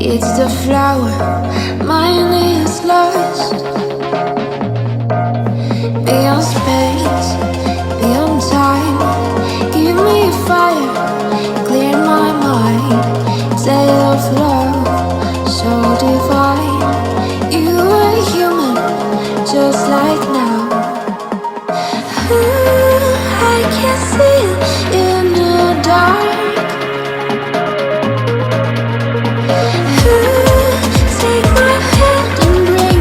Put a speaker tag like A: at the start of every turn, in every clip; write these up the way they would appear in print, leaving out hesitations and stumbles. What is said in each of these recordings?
A: It's the flower, mine is lost. Beyond space, beyond time. Give me fire, clear my mind. Tale of love, so divine. You are human, just like now. I can see it in the dark. Take my hand and bring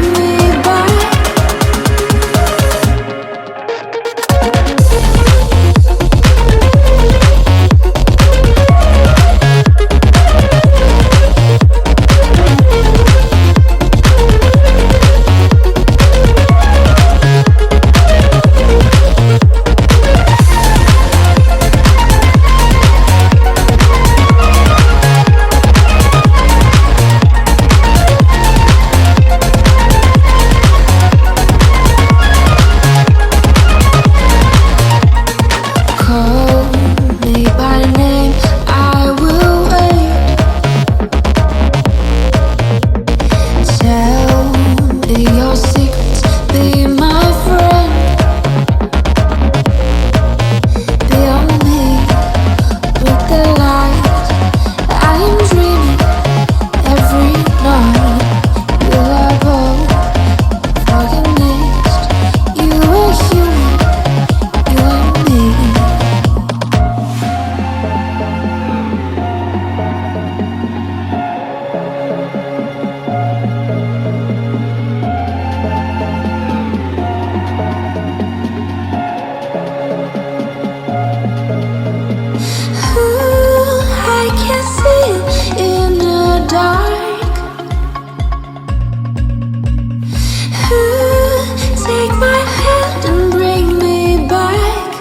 A: me back.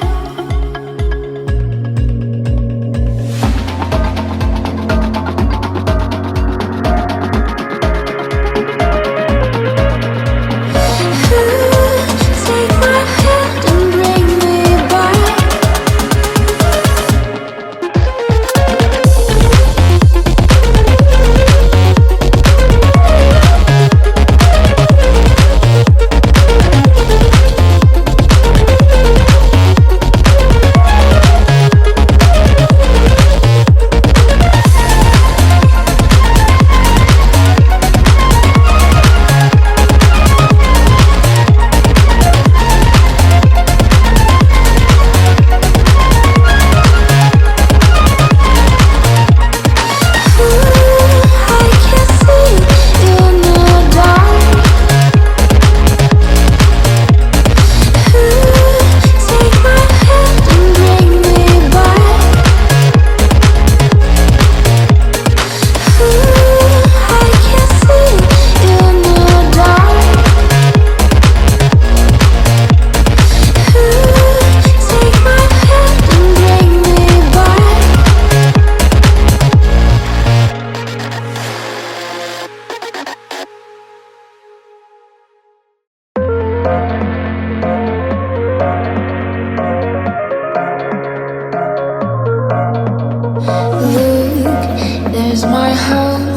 A: There's my home,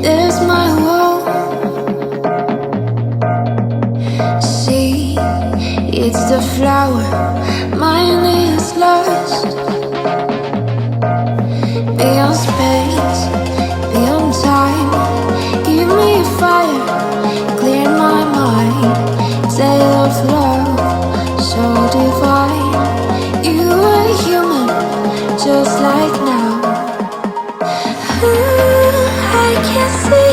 A: there's my world. See, it's the flower, mine is lost. Beyond space, beyond time. Give me fire, clear my mind. Tale of love, so divine. You are human, just like now. I can see